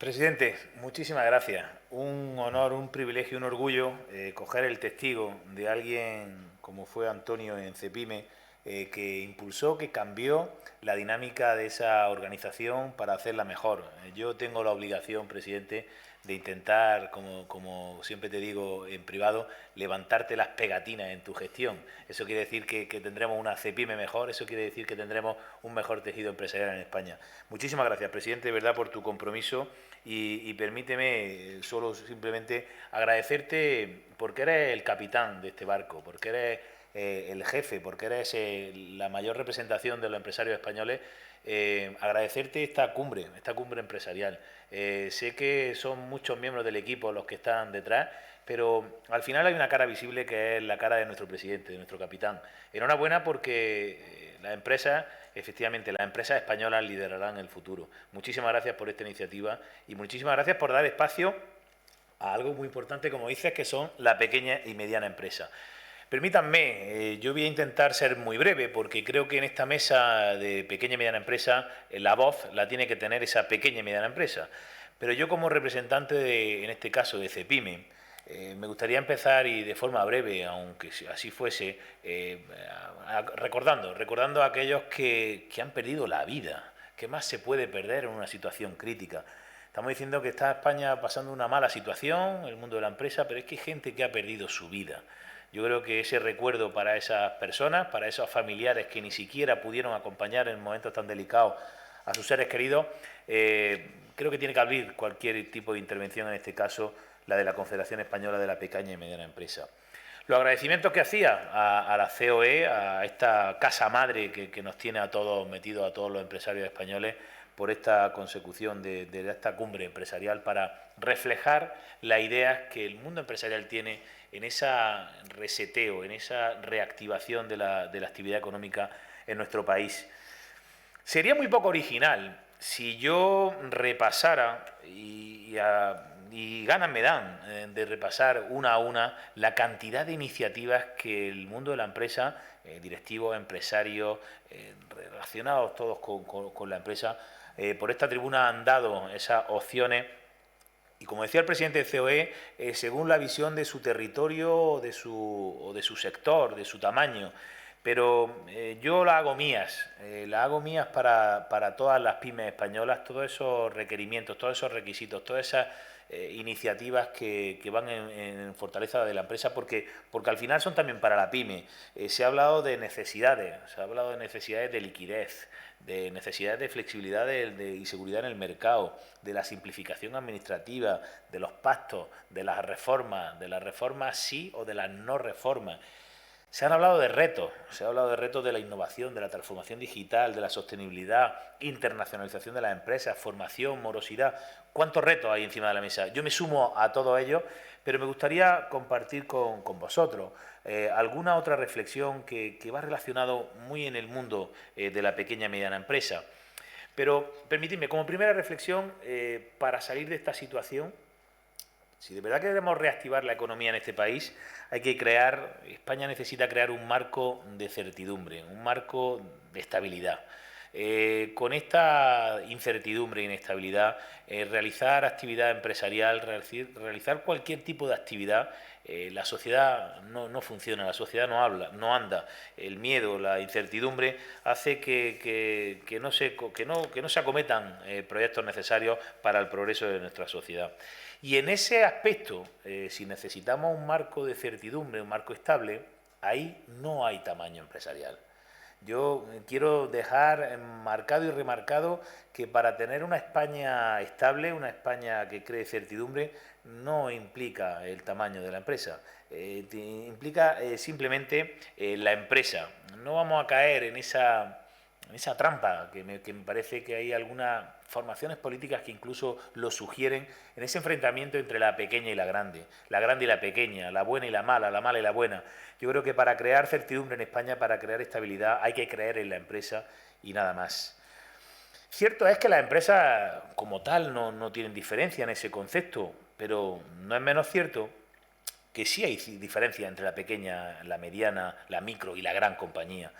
Presidente, muchísimas gracias. Un honor, un privilegio, un orgullo coger el testigo de alguien como fue Antonio en Cepime, que impulsó, que cambió la dinámica de esa organización para hacerla mejor. Yo tengo la obligación, presidente, de intentar, como siempre te digo en privado, levantarte las pegatinas en tu gestión. Eso quiere decir que tendremos una Cepime mejor, eso quiere decir que tendremos un mejor tejido empresarial en España. Muchísimas gracias, presidente, de verdad, por tu compromiso y permíteme solo simplemente agradecerte porque eres el capitán de este barco, porque eres el jefe, porque eres la mayor representación de los empresarios españoles. Agradecerte esta cumbre empresarial. Sé que son muchos miembros del equipo los que están detrás, pero al final hay una cara visible que es la cara de nuestro presidente, de nuestro capitán. Enhorabuena porque las empresas, efectivamente, las empresas españolas liderarán el futuro. Muchísimas gracias por esta iniciativa y muchísimas gracias por dar espacio a algo muy importante, como dices, que son la pequeña y mediana empresa. Permítanme, yo voy a intentar ser muy breve porque creo que en esta mesa de pequeña y mediana empresa la voz la tiene que tener esa pequeña y mediana empresa. Pero yo como representante, en este caso, de Cepime, me gustaría empezar y de forma breve, aunque así fuese, recordando a aquellos que han perdido la vida. ¿Qué más se puede perder en una situación crítica? Estamos diciendo que está España pasando una mala situación, el mundo de la empresa, pero es que hay gente que ha perdido su vida. Yo creo que ese recuerdo para esas personas, para esos familiares que ni siquiera pudieron acompañar en momentos tan delicados a sus seres queridos, creo que tiene que abrir cualquier tipo de intervención, en este caso la de la Confederación Española de la Pequeña y Mediana Empresa. Los agradecimientos que hacía a la COE, a esta casa madre que nos tiene a todos metidos, a todos los empresarios españoles, por esta consecución de esta cumbre empresarial para reflejar las ideas que el mundo empresarial tiene en ese reseteo, en esa reactivación de la actividad económica en nuestro país. Sería muy poco original si yo repasara, y ganas me dan de repasar una a una la cantidad de iniciativas que el mundo de la empresa, directivos, empresarios, relacionados todos con la empresa, por esta tribuna han dado esas opciones. Y como decía el presidente de COE, según la visión de su territorio o de su sector, de su tamaño. Pero yo la hago mías para todas las pymes españolas, todos esos requerimientos, todos esos requisitos, todas esas iniciativas que van en fortaleza de la empresa, porque al final son también para la pyme. Se ha hablado de necesidades, de liquidez, de necesidades de flexibilidad y seguridad en el mercado, de la simplificación administrativa, de los pactos, de las reformas sí o de las no reformas. Se han hablado de retos, de la innovación, de la transformación digital, de la sostenibilidad, internacionalización de las empresas, formación, morosidad. ¿Cuántos retos hay encima de la mesa? Yo me sumo a todo ello, pero me gustaría compartir con vosotros alguna otra reflexión que va relacionado muy en el mundo de la pequeña y mediana empresa. Pero permitidme, como primera reflexión, para salir de esta situación, si de verdad queremos reactivar la economía en este país, España necesita crear un marco de certidumbre, un marco de estabilidad. Con esta incertidumbre e inestabilidad, realizar actividad empresarial, realizar cualquier tipo de actividad, la sociedad no funciona, la sociedad no anda. El miedo, la incertidumbre hace que no se acometan proyectos necesarios para el progreso de nuestra sociedad. Y en ese aspecto, si necesitamos un marco de certidumbre, un marco estable, ahí no hay tamaño empresarial. Yo quiero dejar marcado y remarcado que para tener una España estable, una España que cree certidumbre, no implica el tamaño de la empresa, implica simplemente la empresa. No vamos a caer en esa trampa que me parece que hay algunas formaciones políticas que incluso lo sugieren, en ese enfrentamiento entre la pequeña y la grande y la pequeña, la buena y la mala y la buena. Yo creo que para crear certidumbre en España, para crear estabilidad, hay que creer en la empresa y nada más. Cierto es que las empresas como tal no tienen diferencia en ese concepto, pero no es menos cierto que sí hay diferencia entre la pequeña, la mediana, la micro y la gran compañía.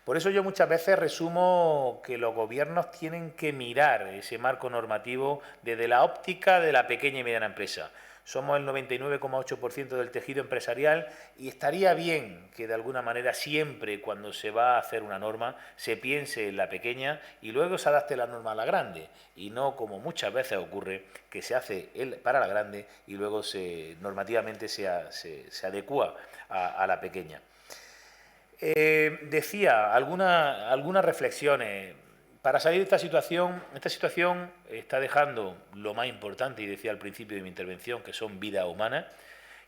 Por eso yo muchas veces resumo que los gobiernos tienen que mirar ese marco normativo desde la óptica de la pequeña y mediana empresa. Somos el 99,8% del tejido empresarial y estaría bien que de alguna manera siempre cuando se va a hacer una norma se piense en la pequeña y luego se adapte la norma a la grande y no como muchas veces ocurre que se hace para la grande y luego normativamente se adecua a la pequeña. Decía algunas reflexiones. Para salir de esta situación está dejando lo más importante, y decía al principio de mi intervención, que son vidas humanas,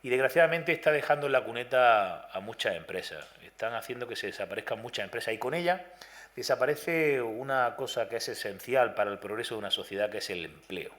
y desgraciadamente está dejando en la cuneta a muchas empresas. Están haciendo que se desaparezcan muchas empresas y con ellas desaparece una cosa que es esencial para el progreso de una sociedad, que es el empleo.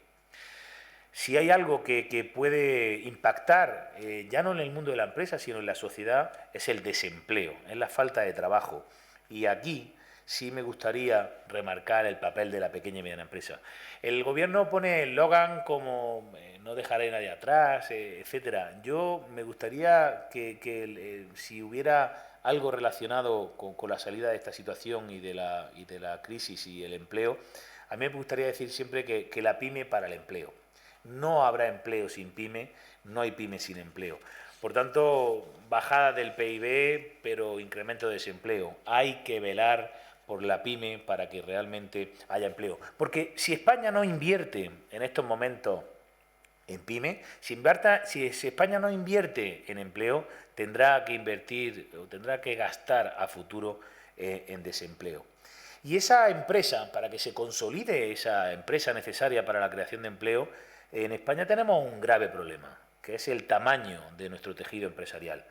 Si hay algo que puede impactar, ya no en el mundo de la empresa, sino en la sociedad, es el desempleo, es la falta de trabajo. Y aquí sí me gustaría remarcar el papel de la pequeña y mediana empresa. El gobierno pone eslogan como no dejaré a nadie atrás, etcétera. Yo me gustaría que si hubiera algo relacionado con la salida de esta situación y de la crisis y el empleo, a mí me gustaría decir siempre que la pyme para el empleo. No habrá empleo sin pyme, no hay pyme sin empleo. Por tanto, bajada del PIB, pero incremento de desempleo. Hay que velar por la pyme para que realmente haya empleo. Porque si España no invierte en estos momentos en pyme, si España no invierte en empleo, tendrá que invertir o tendrá que gastar a futuro en desempleo. Y esa empresa, para que se consolide esa empresa necesaria para la creación de empleo, en España tenemos un grave problema, que es el tamaño de nuestro tejido empresarial.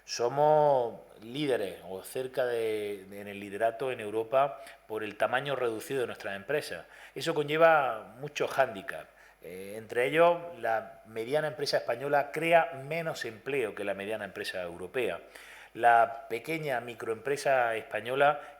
Somos líderes o en el liderato en Europa por el tamaño reducido de nuestras empresas. Eso conlleva muchos hándicaps. Entre ellos, la mediana empresa española crea menos empleo que la mediana empresa europea. La pequeña microempresa española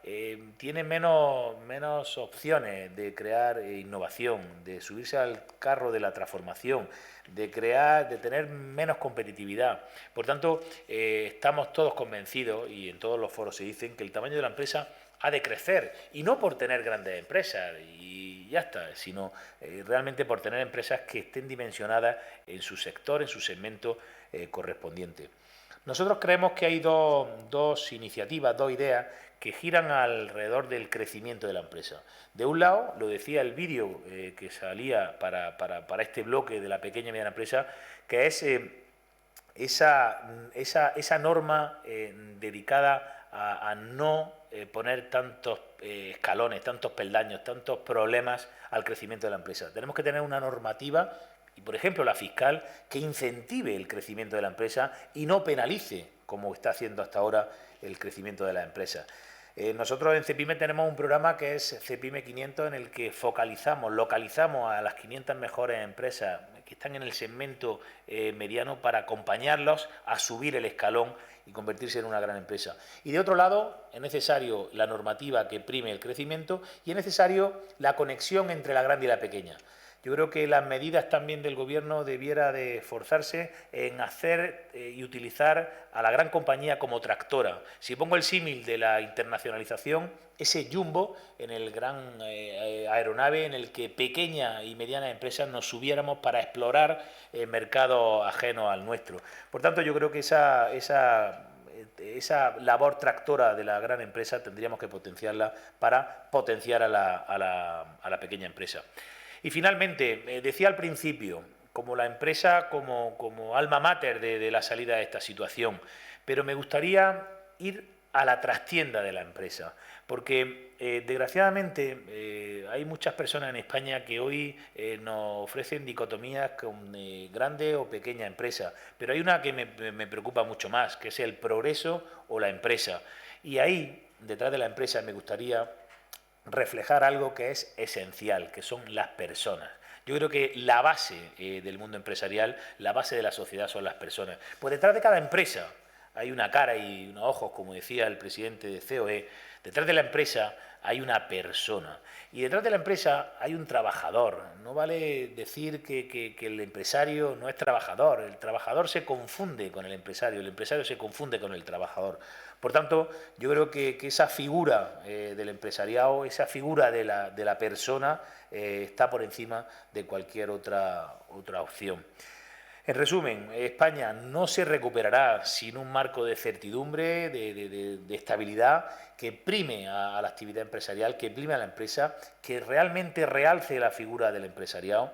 tiene menos opciones de crear innovación, de subirse al carro de la transformación, de tener menos competitividad. Por tanto, estamos todos convencidos, y en todos los foros se dicen, que el tamaño de la empresa ha de crecer, y no por tener grandes empresas y ya está, sino realmente por tener empresas que estén dimensionadas en su sector, en su segmento correspondiente. Nosotros creemos que hay dos iniciativas, dos ideas que giran alrededor del crecimiento de la empresa. De un lado, lo decía el vídeo que salía para este bloque de la pequeña y mediana empresa, que es esa norma dedicada a no poner tantos escalones, tantos peldaños, tantos problemas al crecimiento de la empresa. Tenemos que tener una normativa, y por ejemplo la fiscal, que incentive el crecimiento de la empresa y no penalice, como está haciendo hasta ahora, el crecimiento de la empresa. Nosotros en CEPIME tenemos un programa que es CEPIME 500, en el que localizamos a las 500 mejores empresas que están en el segmento mediano para acompañarlos a subir el escalón y convertirse en una gran empresa. Y de otro lado, es necesario la normativa que prime el crecimiento y es necesario la conexión entre la grande y la pequeña. Yo creo que las medidas también del Gobierno debiera de esforzarse en hacer y utilizar a la gran compañía como tractora. Si pongo el símil de la internacionalización, ese jumbo en el gran aeronave en el que pequeñas y medianas empresas nos subiéramos para explorar mercados ajenos al nuestro. Por tanto, yo creo que esa labor tractora de la gran empresa tendríamos que potenciarla para potenciar a la pequeña empresa. Y finalmente, decía al principio, como la empresa, como alma mater de la salida de esta situación, pero me gustaría ir a la trastienda de la empresa, porque desgraciadamente hay muchas personas en España que hoy nos ofrecen dicotomías con grande o pequeña empresa, pero hay una que me preocupa mucho más, que es el progreso o la empresa. Y ahí, detrás de la empresa, me gustaría reflejar algo que es esencial, que son las personas. Yo creo que la base del mundo empresarial, la base de la sociedad son las personas. Pues detrás de cada empresa hay una cara y unos ojos, como decía el presidente de COE, detrás de la empresa hay una persona. Y detrás de la empresa hay un trabajador. No vale decir que el empresario no es trabajador. El trabajador se confunde con el empresario se confunde con el trabajador. Por tanto, yo creo que esa figura del empresariado, esa figura de la persona, está por encima de cualquier otra opción. En resumen, España no se recuperará sin un marco de certidumbre, de estabilidad, que prime a la actividad empresarial, que prime a la empresa, que realmente realce la figura del empresariado.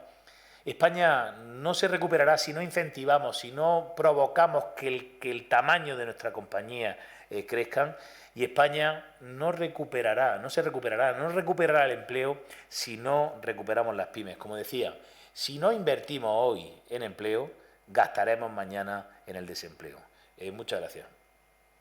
España no se recuperará si no incentivamos, si no provocamos que el tamaño de nuestra compañía crezcan, y España no se recuperará, no recuperará el empleo si no recuperamos las pymes. Como decía, si no invertimos hoy en empleo, gastaremos mañana en el desempleo. Muchas gracias.